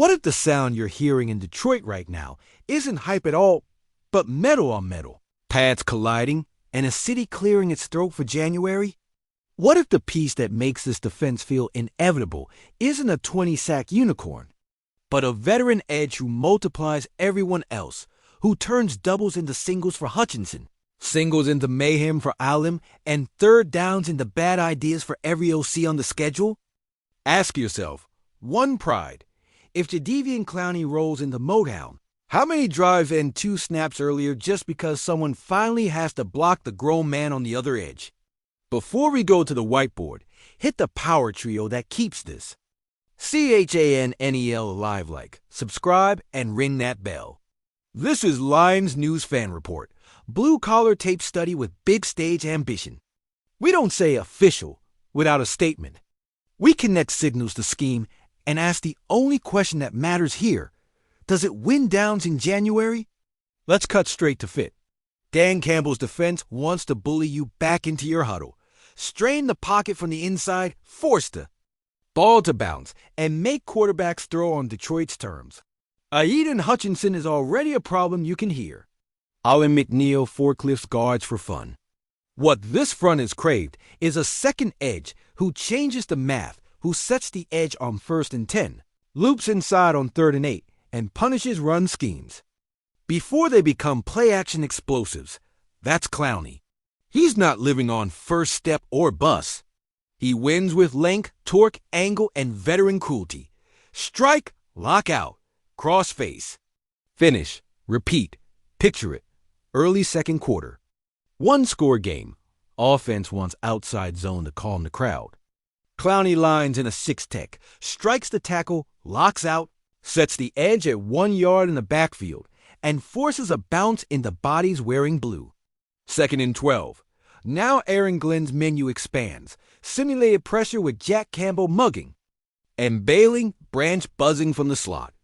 What if the sound you're hearing in Detroit right now isn't hype at all, but metal on metal? Pads colliding and a city clearing its throat for January? What if the piece that makes this defense feel inevitable isn't a 20-sack unicorn, but a veteran edge who multiplies everyone else, who turns doubles into singles for Hutchinson, singles into mayhem for Alim, and third downs into bad ideas for every OC on the schedule? Ask yourself, one pride, if Jadeveon Clowney rolls into Motown, how many drives end 2 snaps earlier just because someone finally has to block the grown man on the other edge? Before we go to the whiteboard, hit the power trio that keeps this. CHANNEL Live Like, subscribe, and ring that bell. This is Lions News Fan Report, blue-collar tape study with big stage ambition. We don't say official without a statement. We connect signals to scheme and ask the only question that matters here. Does it win downs in January? Let's cut straight to fit. Dan Campbell's defense wants to bully you back into your huddle. Strain the pocket from the inside, force the ball to bounce, and make quarterbacks throw on Detroit's terms. Aid and Hutchinson is already a problem you can hear. Alan McNeil forklifts guards for fun. What this front has craved is a second edge who changes the math, who sets the edge on 1st and 10, loops inside on 3rd and 8, and punishes run schemes. Before they become play-action explosives, that's Clowney. He's not living on first step or bus. He wins with length, torque, angle, and veteran cruelty. Strike, lock out, cross face. Finish, repeat, picture it. Early second quarter. 1-score game. Offense wants outside zone to calm the crowd. Clowney lines in a 6-tech, strikes the tackle, locks out, sets the edge at 1 yard in the backfield, and forces a bounce into bodies wearing blue. 2nd and 12. Now Aaron Glenn's menu expands. Simulated pressure with Jack Campbell mugging. And bailing, Branch buzzing from the slot.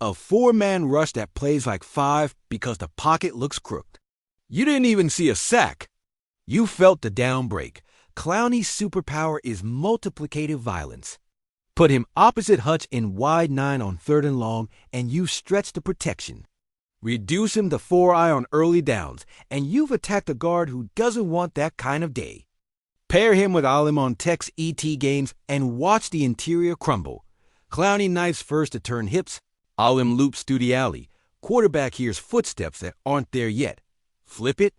A 4-man rush that plays like 5 because the pocket looks crooked. You didn't even see a sack. You felt the down break. Clowney's superpower is multiplicative violence. Put him opposite Hutch in wide 9 on 3rd and long, and you've stretched the protection. Reduce him to 4-eye on early downs, and you've attacked a guard who doesn't want that kind of day. Pair him with Alim on Tech's ET games and watch the interior crumble. Clowney knifes first to turn hips. Alim loops through the alley. Quarterback hears footsteps that aren't there yet. Flip it.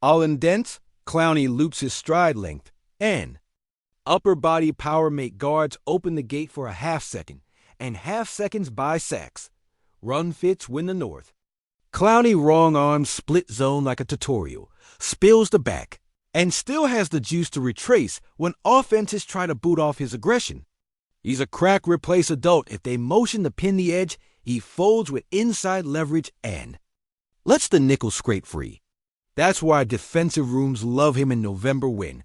Alim dents. Clowney loops his stride length. And upper body power make guards open the gate for a half second, and half seconds buy sacks. Run fits win the North. Clowney wrong arm split zone like a tutorial, spills the back, and still has the juice to retrace when offenses try to boot off his aggression. He's a crack replace adult. If they motion to pin the edge, he folds with inside leverage and lets the nickel scrape free. That's why defensive rooms love him in November when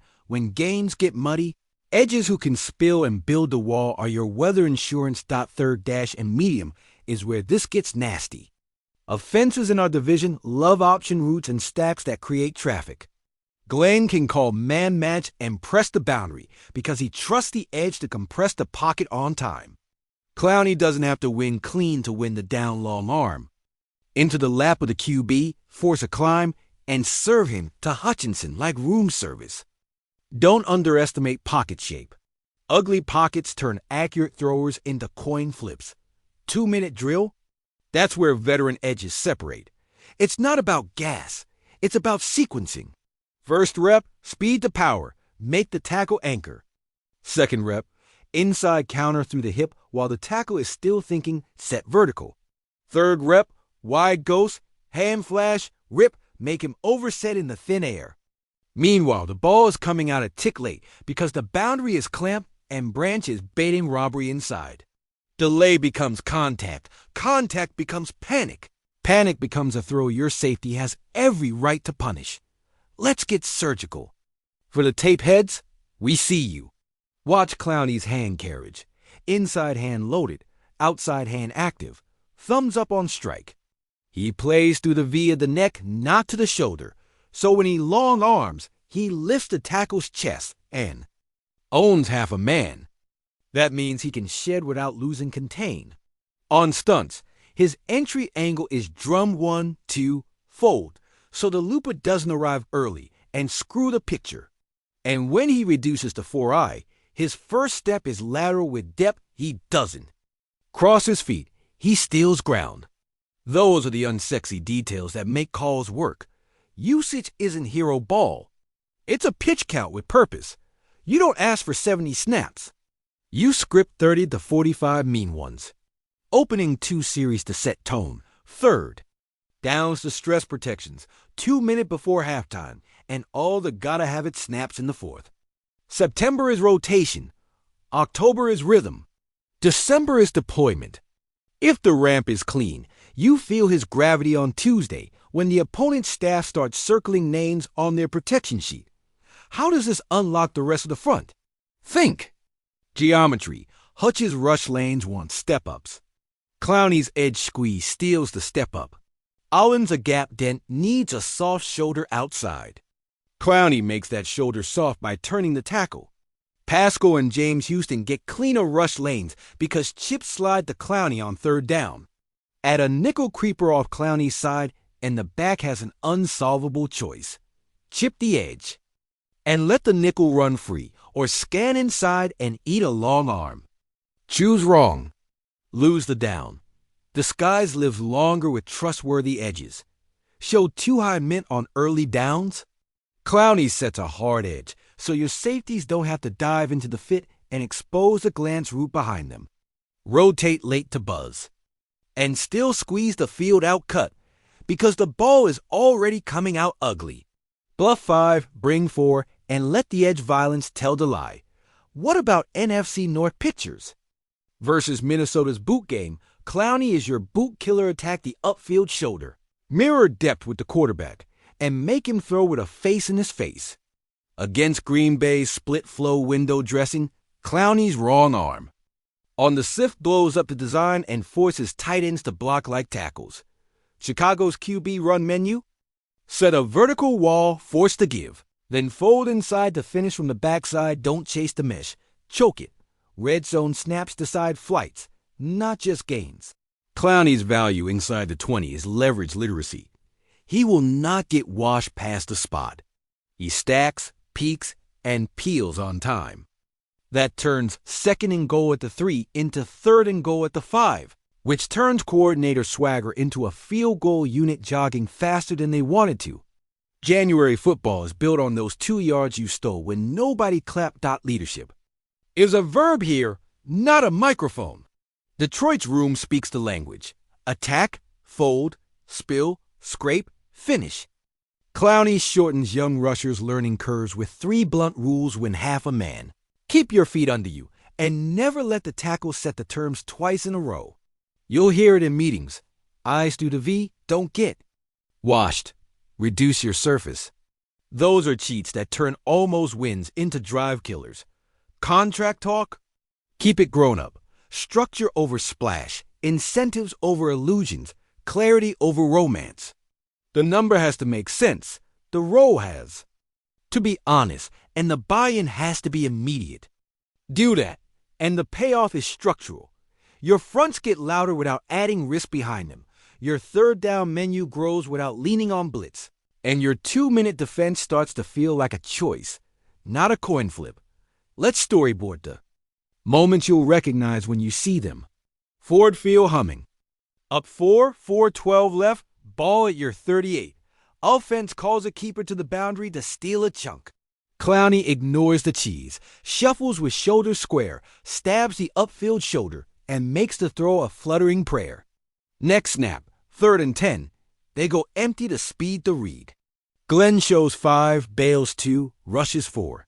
games get muddy. Edges who can spill and build the wall are your weather insurance. 3rd dash and medium is where this gets nasty. Offenses in our division love option routes and stacks that create traffic. Glenn can call man match and press the boundary because he trusts the edge to compress the pocket on time. Clowney doesn't have to win clean to win the down long arm. Into the lap of the QB, force a climb, and serve him to Hutchinson like room service. Don't underestimate pocket shape. Ugly pockets turn accurate throwers into coin flips. 2-minute drill? That's where veteran edges separate. It's not about gas. It's about sequencing. First rep, speed to power. Make the tackle anchor. Second rep, inside counter through the hip while the tackle is still thinking set vertical. Third rep, wide ghost, hand flash, rip, make him overset in the thin air. Meanwhile, the ball is coming out a tick late because the boundary is clamped and Branch is baiting robbery inside. Delay becomes contact. Contact becomes panic. Panic becomes a throw your safety has every right to punish. Let's get surgical. For the tape heads, we see you. Watch Clowney's hand carriage. Inside hand loaded, outside hand active. Thumbs up on strike. He plays through the V of the neck, not to the shoulder. So when he long arms, he lifts the tackle's chest and owns half a man. That means he can shed without losing contain. On stunts, his entry angle is drum 1, 2, fold, so the looper doesn't arrive early and screw the picture. And when he reduces to 4-eye, his first step is lateral with depth he doesn't. Cross his feet, he steals ground. Those are the unsexy details that make calls work. Usage isn't hero ball. It's a pitch count with purpose. You don't ask for 70 snaps. You script 30 to 45 mean ones. Opening 2 series to set tone. Third. Downs to stress protections, 2 minutes before halftime, and all the gotta-have-it snaps in the fourth. September is rotation. October is rhythm. December is deployment. If the ramp is clean, you feel his gravity on Tuesday when the opponent's staff starts circling names on their protection sheet. How does this unlock the rest of the front? Think. Geometry. Hutch's rush lanes want step-ups. Clowney's edge squeeze steals the step-up. Allen's a gap dent needs a soft shoulder outside. Clowney makes that shoulder soft by turning the tackle. Pascal and James Houston get cleaner rush lanes because chips slide to Clowney on third down. Add a nickel creeper off Clowney's side, and the back has an unsolvable choice. Chip the edge. And let the nickel run free, or scan inside and eat a long arm. Choose wrong. Lose the down. Disguise lives longer with trustworthy edges. Show too high mint on early downs. Clowney sets a hard edge, so your safeties don't have to dive into the fit and expose the glance route behind them. Rotate late to buzz. And still squeeze the field out cut, because the ball is already coming out ugly. Bluff 5, bring 4, and let the edge violence tell the lie. What about NFC North pitchers? Versus Minnesota's boot game, Clowney is your boot killer attack the upfield shoulder. Mirror depth with the quarterback, and make him throw with a face in his face. Against Green Bay's split flow window dressing, Clowney's wrong arm. On the SIF blows up the design and forces tight ends to block like tackles. Chicago's QB run menu? Set a vertical wall, force to give. Then fold inside to finish from the backside, don't chase the mesh. Choke it. Red zone snaps decide flights, not just gains. Clowney's value inside the 20 is leverage literacy. He will not get washed past the spot. He stacks, peaks, and peels on time. That turns second and goal at the 3 into third and goal at the 5, which turns coordinator swagger into a field goal unit jogging faster than they wanted to. January football is built on those 2 yards you stole when nobody clapped leadership. Is a verb here, not a microphone. Detroit's room speaks the language. Attack, fold, spill, scrape, finish. Clowney shortens young rushers' learning curves with 3 blunt rules when half a man. Keep your feet under you, and never let the tackle set the terms twice in a row. You'll hear it in meetings. Eyes through the V, don't get. Washed. Reduce your surface. Those are cheats that turn almost wins into drive killers. Contract talk? Keep it grown up. Structure over splash. Incentives over illusions. Clarity over romance. The number has to make sense. The role has to be honest, and the buy-in has to be immediate. Do that, and the payoff is structural. Your fronts get louder without adding risk behind them. Your third down menu grows without leaning on blitz. And your 2-minute defense starts to feel like a choice, not a coin flip. Let's storyboard the moments you'll recognize when you see them. Ford Field humming. Up 4-12 left, ball at your 38. Offense calls a keeper to the boundary to steal a chunk. Clowney ignores the cheese, shuffles with shoulder square, stabs the upfield shoulder, and makes the throw a fluttering prayer. Next snap, 3rd and 10. They go empty to speed the read. Glenn shows 5, bails 2, rushes 4.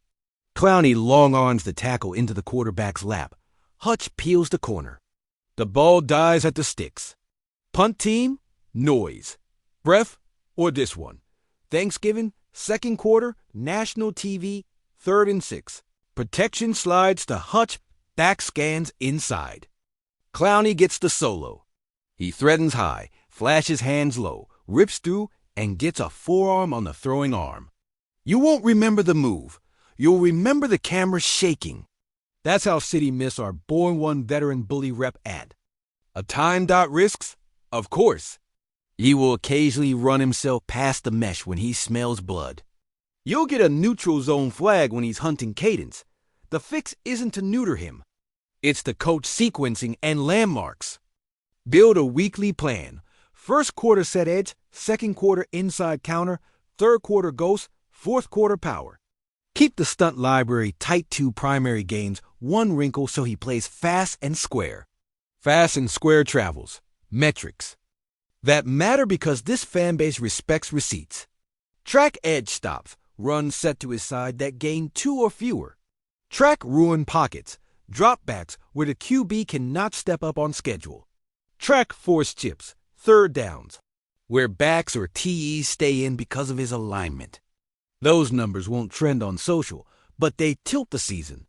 Clowney long arms the tackle into the quarterback's lap. Hutch peels the corner. The ball dies at the sticks. Punt team, noise. Breath, or this one. Thanksgiving, 2nd quarter, national TV, 3rd and 6. Protection slides to Hutch, back scans inside. Clowney gets the solo. He threatens high, flashes hands low, rips through, and gets a forearm on the throwing arm. You won't remember the move. You'll remember the camera shaking. That's how City Miss our Born One veteran bully rep at A time dot risks? Of course. He will occasionally run himself past the mesh when he smells blood. You'll get a neutral zone flag when he's hunting cadence. The fix isn't to neuter him. It's to coach sequencing and landmarks. Build a weekly plan. First quarter set edge, second quarter inside counter, third quarter ghost, fourth quarter power. Keep the stunt library tight to primary gains, one wrinkle so he plays fast and square. Fast and square travels. Metrics. That matter because this fan base respects receipts. Track edge stops, runs set to his side that gain 2 or fewer. Track ruined pockets, dropbacks where the QB cannot step up on schedule. Track forced chips, third downs, where backs or TEs stay in because of his alignment. Those numbers won't trend on social, but they tilt the season.